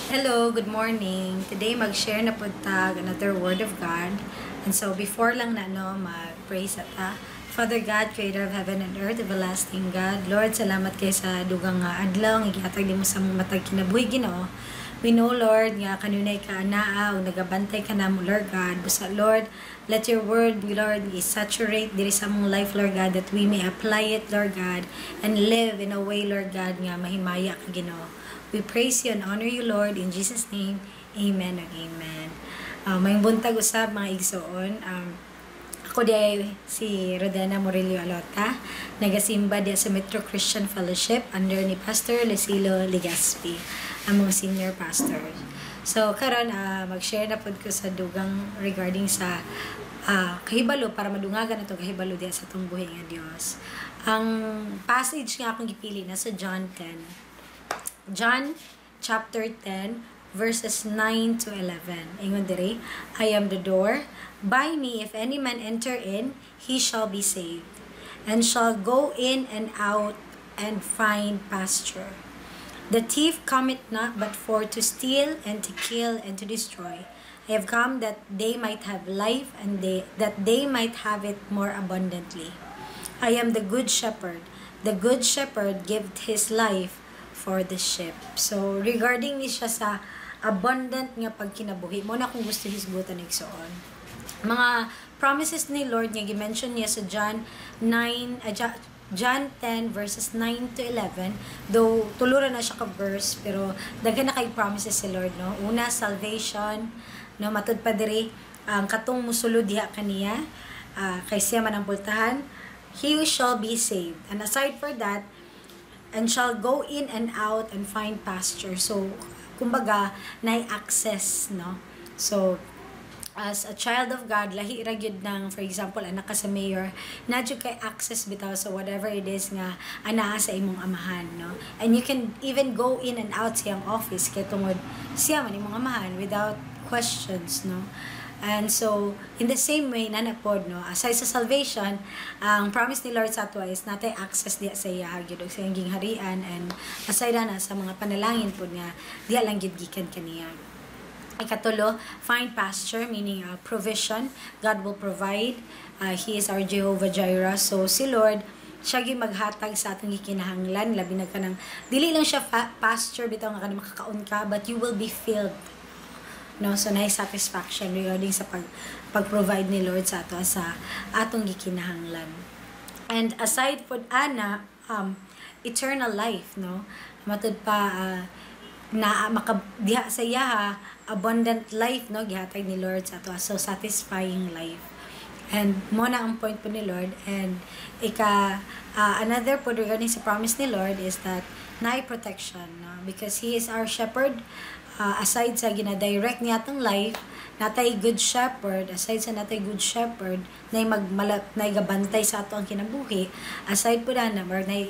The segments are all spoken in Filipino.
Hello, good morning. Today mag-share na po tag another word of God. And so before lang na mag-pray sa ta. Father God, creator of heaven and earth, everlasting God. Lord, salamat kay sa dugang adlaw nga gihatag nimo sa mga matag kinabuhi Ginoo. We know, Lord, nga kanunay ka anaa o nagabantay ka namo, Lord God. Busa, Lord, let your word, Lord, saturate diri sa mong life, Lord God, that we may apply it, Lord God, and live in a way, Lord God, nga mahimaya ka Ginoo. We praise you and honor you, Lord, in Jesus' name. Amen and amen. May buntag usab mga igsoon. Ako di si Rodena Murillo Alota, nagasimba di sa Metro Christian Fellowship under ni Pastor Lucilo Legaspi, ang mga senior pastor. So karon mag-share na pod ko sa dugang regarding sa kahibalo para madungagan itong kahibalo diya sa itong buhay nga Dios. Ang passage nga akong gipili na sa John 10. John chapter 10 verses 9 to 11. Ingon diri, I am the door. By me if any man enter in, he shall be saved, and shall go in and out and find pasture. The thief cometh not but for to steal and to kill and to destroy. I have come that they might have life and that they might have it more abundantly. I am the good shepherd. The good shepherd giveth his life for the sheep. So, regarding ni siya sa abundant nga pagkinabuhi, mo na kung gusto hisgutan igsoon. Mga promises ni Lord nga gi-mention niya sa John 10 verses 9 to 11, though tuluran na siya ka verse, pero daghan na kay promises si Lord, no? Una, salvation, no? Matud pa diri ang katong musulod diha kaniya, kay siya man ang pultahan, he shall be saved. And aside for that, and shall go in and out and find pasture. So, kumbaga, na-access, no? So, as a child of God, lahi ra gyud ng, for example, anak ka sa mayor, nadyo kay access bitaw sa whatever it is nga anaa sa imong amahan, no? And you can even go in and out sa iyang office kay tungod siya man imong amahan without questions, no? And so, in the same way, nanapod, no, aside sa salvation, ang promise ni Lord sa ato is natay access diya sa iya, gyud sa iyang gingharian, and aside na sa mga panalangin po nga, diya lang gyud gikan kaniya. Ikatulo, find pasture, meaning provision. God will provide. He is our Jehovah Jireh. So, si Lord, siya gyud maghatag sa atong gikinahanglan, labi na kanang dili lang siya pasture bitaw nga kanang makakaon ka, but you will be filled, no? So na satisfaction regarding sa pag-provide ni Lord sa ato sa atong gikinahanglan. And aside for eternal life, no, matud pa na makadiha sa iya abundant life, no, gihatag ni Lord sa ato, so satisfying life. And mo na ang point po ni Lord. And another po regarding sa promise ni Lord is that na protection, no? Because He is our shepherd. Aside sa gina-direct niya atong life, natay good shepherd, aside sa natay good shepherd, na gabantay sa ato ang kinabuhi, aside po na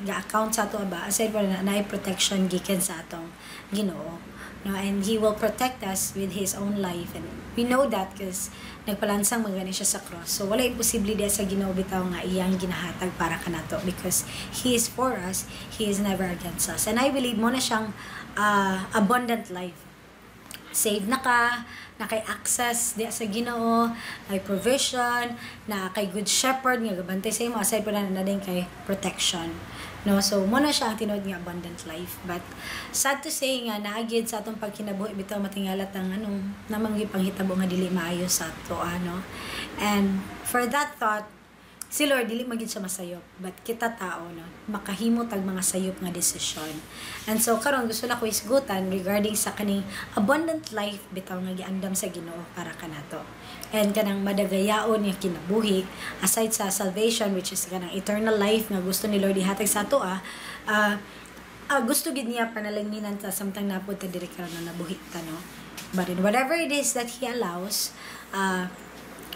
ga-account sa ato ba, aside po na protection gikan sa atong Ginoo. No, and He will protect us with His own life, and we know that because nagpalansang magani siya sa cross. So wala imposible diya sa Ginoo bitaw nga iyang ginahatag para kanato, because He is for us, He is never against us. And I believe mo na siyang abundant life. Save na ka, na kay access di sa Ginoo, kay provision, na kay good shepherd nga gabantay sa imo, aside po na din kay protection, no? So mo na siya ang tinuod nga abundant life. But sad to say nga naagid sa atong pagkinabuhi bitaw matingalat ang namang panghitabo nga dili maayo sa ato, ano. And for that thought, si Lord dili magid siya masayop, but kita tao, no, makahimo tag mga sayop nga desisyon. And so karon gusto na ko isgutan regarding sa kaning abundant life bitaw nga giandam sa Ginoo para kanato. And kanang madagayaon nga kinabuhi, aside sa salvation, which is kanang eternal life nga gusto ni Lord ihatag sa ato, gusto gid niya panalangninan ta samtang napud ta diri karon na nabuhi ta, no. But in whatever it is that He allows,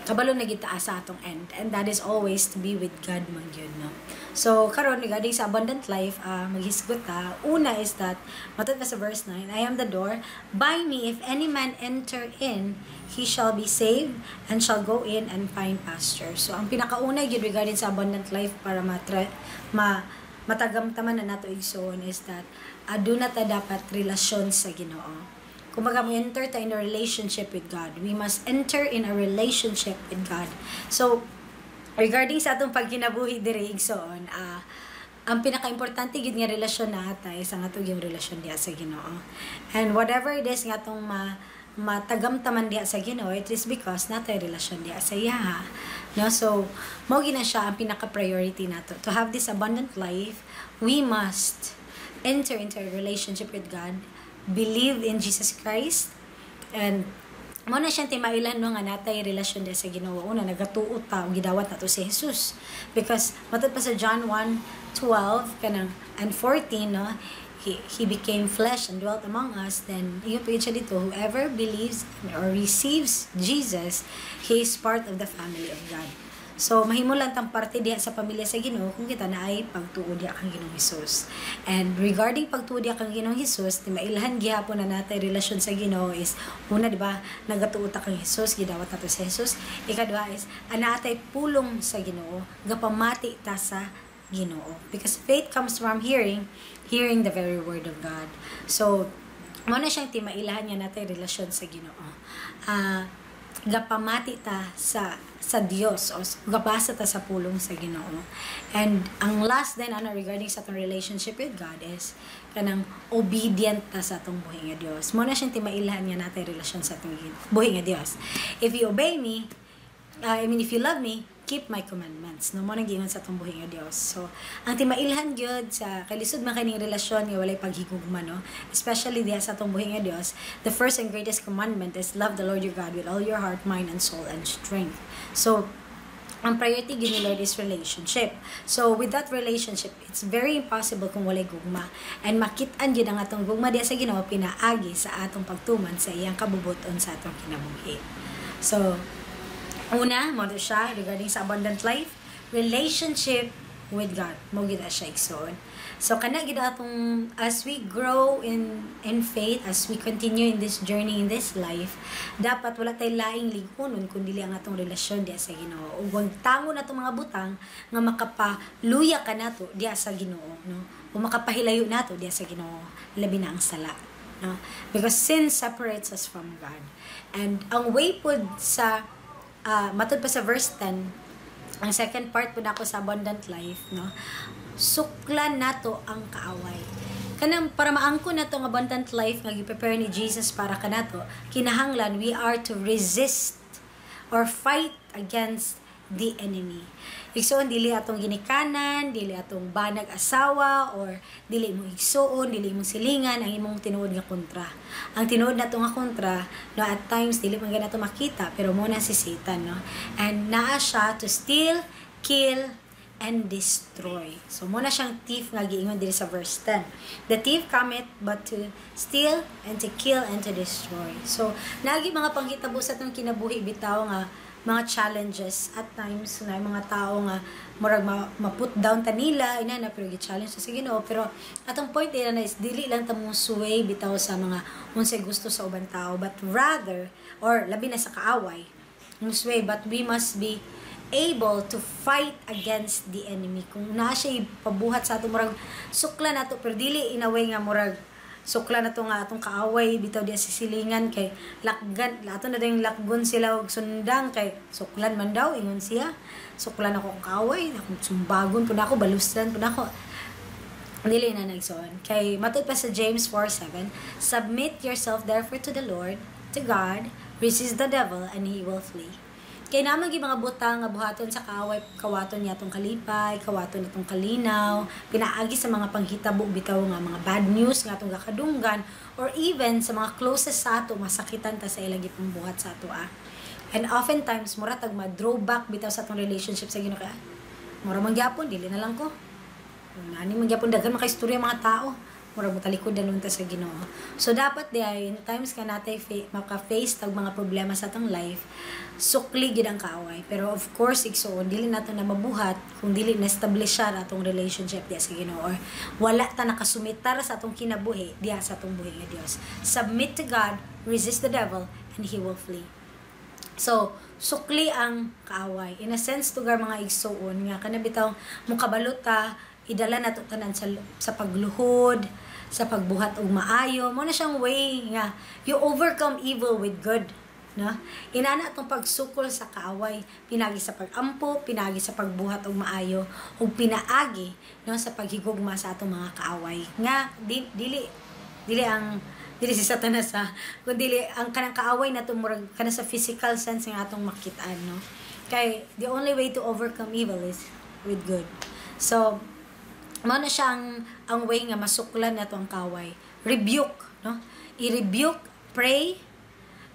kabalo na kita sa atong end, and that is always to be with God man gyud, no. So karon regarding sa abundant life, maghisgot ta. Una is that matod pa sa verse 9, I am the door. By me if any man enter in, he shall be saved and shall go in and find pasture. So ang pinakauna gyud regarding sa abundant life para matagamtaman na nato igsoon is that aduna ta dapat relasyon sa Ginoo. Kumbaga, mo enter ta in a relationship with God. We must enter in a relationship with God. So, regarding sa atong pagkinabuhi diri igsoon, ang pinaka-importante gid nga relasyon natay sa nga yung relasyon diha sa Ginoo. And whatever it is nga atong matagamtaman diha sa Ginoo, it is because natay relasyon diha sa iya. No, so mao gina siya ang pinaka-priority nato. To have this abundant life, we must enter into a relationship with God, believe in Jesus Christ, and mo na siyang timailan no nga natay relasyon diha sa Ginoo. Una nagatuo ta og gidawat nato si Jesus, because matod pa sa John 1:12 kanang and 14 no, he became flesh and dwelt among us. Then yun pa siya dito, whoever believes or receives Jesus, he is part of the family of God. So, mahimo lang tang parte diha sa pamilya sa Ginoo kung kita na ay pagtuo diha kang Ginoong Hesus. And regarding pagtuo diha kang Ginoong Hesus, di mailhan gihapon na natay relasyon sa Ginoo is una, di ba, nagatuo ta kang Hesus, gidawat nato si Hesus. Ikaduha is anatay pulong sa Ginoo, gapamati ta sa Ginoo. Because faith comes from hearing the very word of God. So, mo na siyang timailahan niya natay relasyon sa Ginoo. Gapamati ta sa Dios o gabasa ta sa pulong sa Ginoo. And ang last then regarding sa atong relationship with God is kanang obedient ta sa atong buhi nga Dios. Mo na siyang timailahan niya natay relasyon sa atong buhi nga Dios. If you obey me, if you love me, keep my commandments. No mo nang giingon sa atong buhi nga Dios. So, ang timailhan gyud sa kalisod man kaning relasyon nga walay paghigugma, no? Especially diha sa atong buhi nga Dios, the first and greatest commandment is love the Lord your God with all your heart, mind, and soul and strength. So, ang priority gyud ni Lord is relationship. So, with that relationship, it's very impossible kung walay gugma. And makit-an gyud ang atong gugma diha sa Ginoo pinaagi sa atong pagtuman sa iyang kabubuton sa atong kinabuhi. So, una, mo siya regarding sa abundant life, relationship with God. Mo gid siya igsoon. So kana gid atong as we grow in faith, as we continue in this journey in this life, dapat wala tay laing ligunon kundi ang atong relasyon diha sa Ginoo. Ug wag tango natong mga butang nga makapaluya kanato diha sa Ginoo, no? O makapahilayo nato diha sa Ginoo, labi na ang sala, no? Because sin separates us from God. And ang way pud sa matod pa sa verse 10, ang second part po na ako sa abundant life, no? Suklan nato ang kaaway. Kanang para maangko nato ang abundant life nga gi-prepare ni Jesus para kanato, kinahanglan we are to resist or fight against the enemy. Igsoon dili atong ginikanan, dili atong banag asawa, or dili mo igsoon, dili mo silingan ang imong tinuod nga kontra. Ang tinuod nato nga kontra, no, at times dili man ganato makita, pero mo na si Satan, no. And naa siya to steal, kill, and destroy. So mo na siyang thief nga giingon diri sa verse 10. The thief cometh but to steal and to kill and to destroy. So nagi mga panghitabo sa atong kinabuhi bitaw nga mga challenges at times na mga tao nga murag ma-put down ta nila ina na pero gi-challenge sa Ginoo, pero atong point ina na is dili lang ta mo sway bitaw sa mga unsay gusto sa ubang tao, but rather or labi na sa kaaway mo sway, but we must be able to fight against the enemy. Kung naa siya pabuhat sa ato murag sukla nato pero dili in a way nga murag sukla na to nga atong kaaway bitaw diya sisilingan kay lakgan ato na ding lakgon sila og sundang kay suklan man daw ingon siya, suklan ako ang kaaway, akong sumbagon pud ako, balustan pud ako, dili na nagsoon. Kay matod pa sa James 4:7, submit yourself therefore to the Lord, to God, resist the devil and he will flee. Kay naman yung mga butang nga buhaton sa kaaway, kawaton niya itong kalipay, kawaton itong kalinaw, pinaagi sa mga panghitabo bitaw nga mga bad news nga itong kakadunggan, or even sa mga closest sa ato, masakitan ta sa ilagi pong buhat sa ato. And oftentimes, mura tag ma-drawback bitaw sa atong relationship sa Ginoo. Mura mangyapon, dili na lang ko. Nani mangyapon, dagan makaistorya mga tao. Mura mo talikod dalunta sa Ginoo. So dapat diay in times ka natay maka-face tag mga problema sa atong life, sukli gid ang kaaway. Pero of course igsoon dili nato na mabuhat kung dili na establish atong relationship diya sa Ginoo, or wala ta nakasumitar sa atong kinabuhi diya sa atong buhi nga Dios. Submit to God, resist the devil, and he will flee. So, sukli ang kaaway. In a sense, tugar mga igsoon nga kanabitaw mo kabalot ta, idala nato tanan sa pagluhod, sa pagbuhat og maayo. Mo na siyang way nga you overcome evil with good, no? Inana tong pagsukol sa kaaway, pinagi sa pagampo, pinagi sa pagbuhat og maayo, ug pinaagi no sa paghigugma sa atong mga kaaway. Nga dili si Satanas ha, kundi ang kanang kaaway na murag kana sa physical sense nga atong makitaan, no? Kay the only way to overcome evil is with good. So mo na siya ang way nga masuklan nato ang kaway. Rebuke, no? I-rebuke, pray,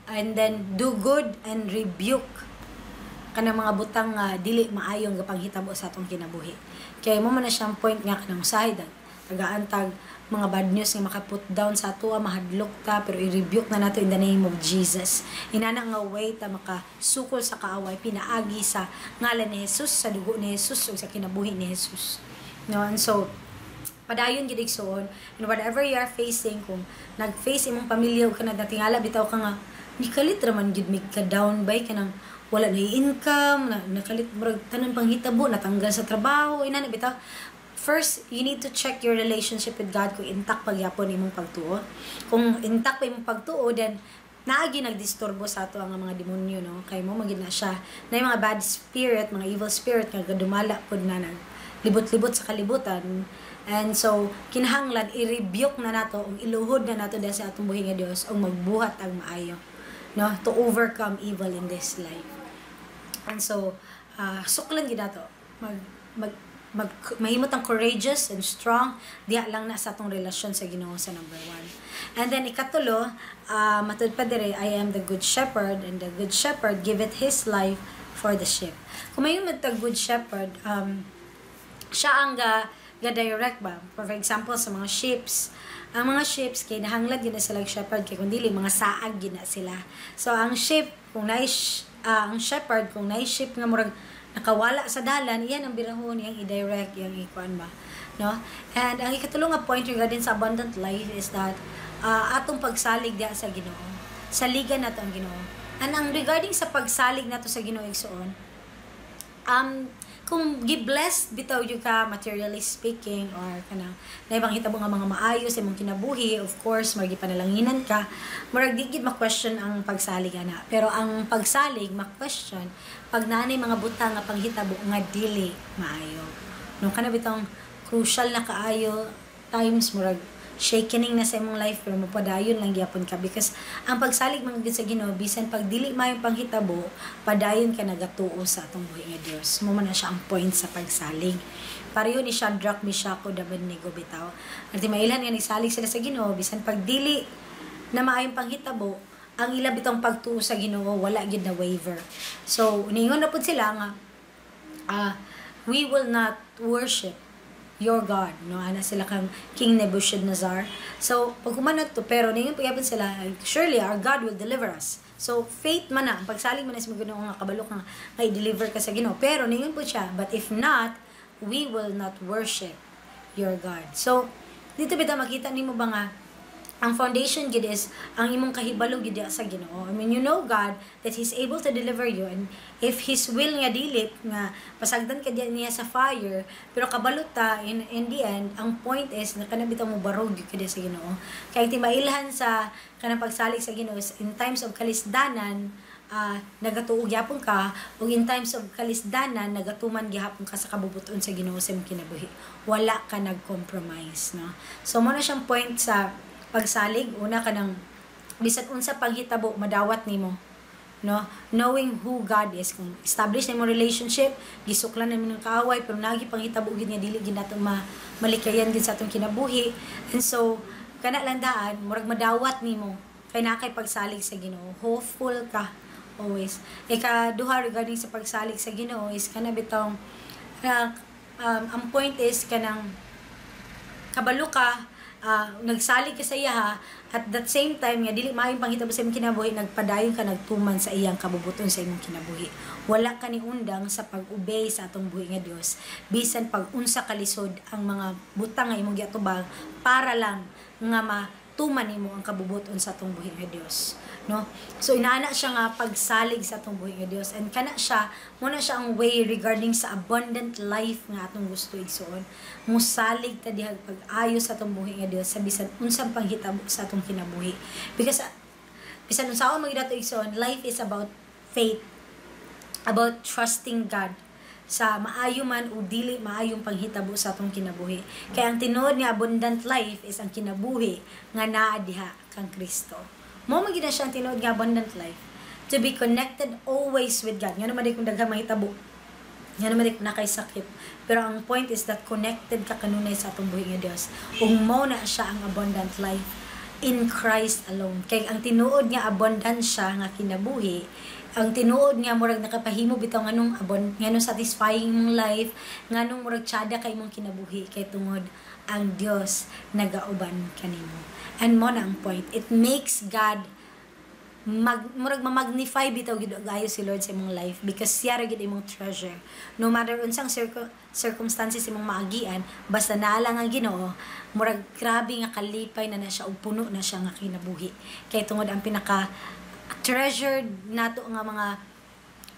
and then do good and rebuke kanang mga butang dili maayong gapanghitabo sa atong kinabuhi. Kay mo man na siyang point nga kanang usahay tagaan tag mga bad news nga makaput down sa ato, mahadlok ta, pero i-rebuke na nato in the name of Jesus. Inana nga way ta makasukol sa kaaway, pinaagi sa ngalan ni Jesus, sa dugo ni Jesus, o sa kinabuhi ni Jesus. No, and so padayon gid igsoon, and whatever you are facing, kung nag-face imong pamilya ka na tingala bitaw ka nga nikalit raman gid mig ka down by kanang wala na income, nakalit murag tanan panghitabo, natanggal sa trabaho, ina na bitaw. First, you need to check your relationship with God kung intact pagyapon imong pagtuo. Kung intact pa imong pagtuo, then naagi nagdisturbo sa ato ang mga demonyo, no? Kay mo magid na siya na yung mga bad spirit, mga evil spirit nga dumala pud na libot-libot sa kalibutan. And so kinahanglan i-rebuke na nato ug iluhod na nato dahil sa atong buhi nga Dios ug magbuhat ang maayo, no, to overcome evil in this life. And so suklan gid nato mahimot ang courageous and strong diha lang na sa atong relasyon sa Ginoo sa number 1. And then ikatulo, matud pa dire, I am the good shepherd, and the good shepherd giveth his life for the sheep. Kung may good shepherd, siya ang ga-direct ba? For example, sa mga sheeps. Ang mga sheeps, kay nahanglad yun na sila shepherd, kay kung dili, mga saag yun na sila. So, ang sheep, kung ang shepherd, kung sheep nga murag nakawala sa dalan, iyan ang birahon, iyang i-direct, iyang ikuan ba? No? And ang ikatulong nga point regarding sa abundant life is that atong pagsalig diha sa Ginoo. Saligan nato ang Ginoo. And ang regarding sa pagsalig nato sa Ginoo igsoon, kung gi-blessed bitaw yung ka materially speaking or kana na ibang hitabo nga mga maayo sa imong kinabuhi, of course margi panalanginan ka, murag di gid ma-question ang pagsalig ana. Pero ang pagsalig ma-question pag naanay mga butang nga panghitabo nga dili maayo. Nung kana bitong crucial na kaayo times murag shakening na sa imong life pero mapadayon lang gyapon ka, because ang pagsalig man gid sa Ginoo bisan pag dili maayong panghitabo padayon ka nagatuo sa atong buhi nga Dios. Mo man na siya ang point sa pagsalig. Pareho ni Shadrach, Meshach ug Abednego bitaw. At mailan nga nisalig sila sa Ginoo bisan pag dili na maayong panghitabo, ang ila bitong pagtuo sa Ginoo wala gid na waver. So ningon na pud sila nga we will not worship your God, no? Ana sila kang King Nebuchadnezzar. So, pag humanat to, pero ningon pagyapan sila, surely our God will deliver us. So, faith man na, pagsalig man na sa Ginoo nga kabalok nga i-deliver ka sa Ginoo. Pero ningon po siya, but if not, we will not worship your God. So, dito bitaw makita nimo ba nga ang foundation gid is ang imong kahibalo gid sa Ginoo. I mean, you know God that He's able to deliver you, and if His will nga dilit nga pasagdan ka niya sa fire, pero kabalo ta in the end, ang point is na kana bitaw mo barog gid sa Ginoo. Kay timailhan sa kanang pagsalig sa Ginoo in times of kalisdanan, nagatuog gyapon ka, ug in times of kalisdanan nagatuman gyapon ka sa kabubuton sa Ginoo sa imong kinabuhi. Wala ka nag-compromise, no? So mo na siyang point sa pagsalig. Una ka ng bisan unsa panghitabo madawat nimo, no, knowing who God is. Kung establish na mo relationship, gisuklan na mo ng kaaway, pero nagi panghitabo gid nga dili gid nato malikayan gid sa atong kinabuhi. And so kana lang daan murag madawat nimo kay nakay pagsalig sa Ginoo. Hopeful ka always. Ikaduha regarding sa pagsalig sa Ginoo is kana bitong ang point is kanang kabalo ka, nagsalig ka sa iya at that same time nga dili maayong panghitabo sa imong kinabuhi, nagpadayon ka nagtuman sa iyang kabubuton sa imong kinabuhi. Wala ka ni undang sa pag-obey sa atong buhi nga Dios bisan pag unsa kalisod ang mga butang nga imong giatubang para lang nga tuman nimo ang kabubuton sa atong buhi nga Dios, no? So inaana siya nga pagsalig sa atong buhi nga Dios, and kana siya muna siya ang way regarding sa abundant life nga atong gusto igsuon. Musalig ta diha pag-ayo sa atong buhi nga Dios sa bisan unsang panghitabo sa atong kinabuhi. Because bisan unsaon magidato igsuon, life is about faith, about trusting God sa maayo man o dili maayong panghitabo sa atong kinabuhi. Kaya ang tinuod nga abundant life is ang kinabuhi nga naa diha kang Kristo. Mao man gid siya ang tinuod nga abundant life. To be connected always with God. Nga naman di kung daghang mahitabo. Nga naman di kung nakay sakit. Pero ang point is that connected ka kanunay sa atong buhi nga Dios. Ug mao na siya ang abundant life in Christ alone. Kay ang tinuod nga abundant siya nga kinabuhi, ang tinuod nga murag nakapahimo bitaw nganong nganong satisfying mong life, nganong murag tsada kay mong kinabuhi kay tungod ang Dios nagauban kanimo. And mo na ang point, it makes God murag ma-magnify bitaw gid gayo si Lord sa imong life because siya ra gid imong treasure. No matter unsang circumstances imong maagian, basta naa lang ang Ginoo, murag grabe nga kalipay na siya ug puno na siya nga kinabuhi. Kay tungod ang pinaka treasured nato nga mga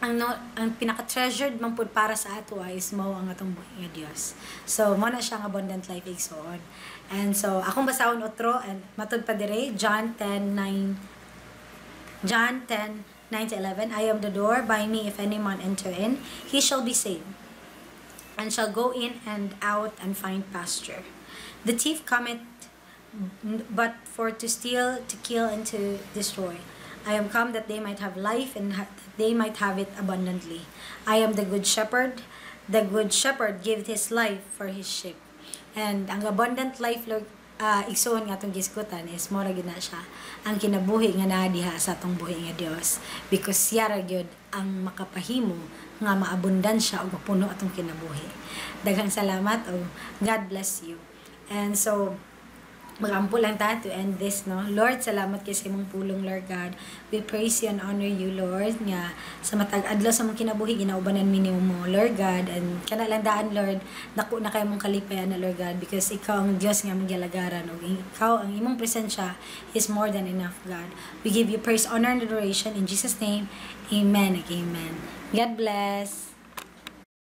ang pinaka-treasured man pud para sa ato is mao ang atong buhi nga Dios. So mo na siya ang abundant life igsoon. And so akong basahon otro and matud pa dire John 10:9 to 11. I am the door, by me if any man enter in, he shall be saved, and shall go in and out and find pasture. The thief cometh but for to steal, to kill, and to destroy. I am come that they might have life, and that they might have it abundantly. I am the good shepherd. The good shepherd giveth his life for his sheep. And ang abundant life, Lord, igsoon nga itong giskutan is mora gyud na siya ang kinabuhi nga naa diha sa atong buhi nga Dios, because siya ra gyud ang makapahimo nga maabundan siya ug mapuno atong kinabuhi. Daghang salamat o God bless you. And so magampo lang ta to end this, no? Lord, salamat kay sa imong pulong, Lord God. We praise you and honor you, Lord, nga sa matag adlaw sa mong kinabuhi ginaubanan mi nimo, Lord God, and kana lang daan, Lord, naku na kay mong kalipayan na, Lord God, because ikaw ang Dios nga mangyalagaran ug ikaw ang imong presensya is more than enough, God. We give you praise, honor, and adoration in Jesus name. Amen. Amen. God bless.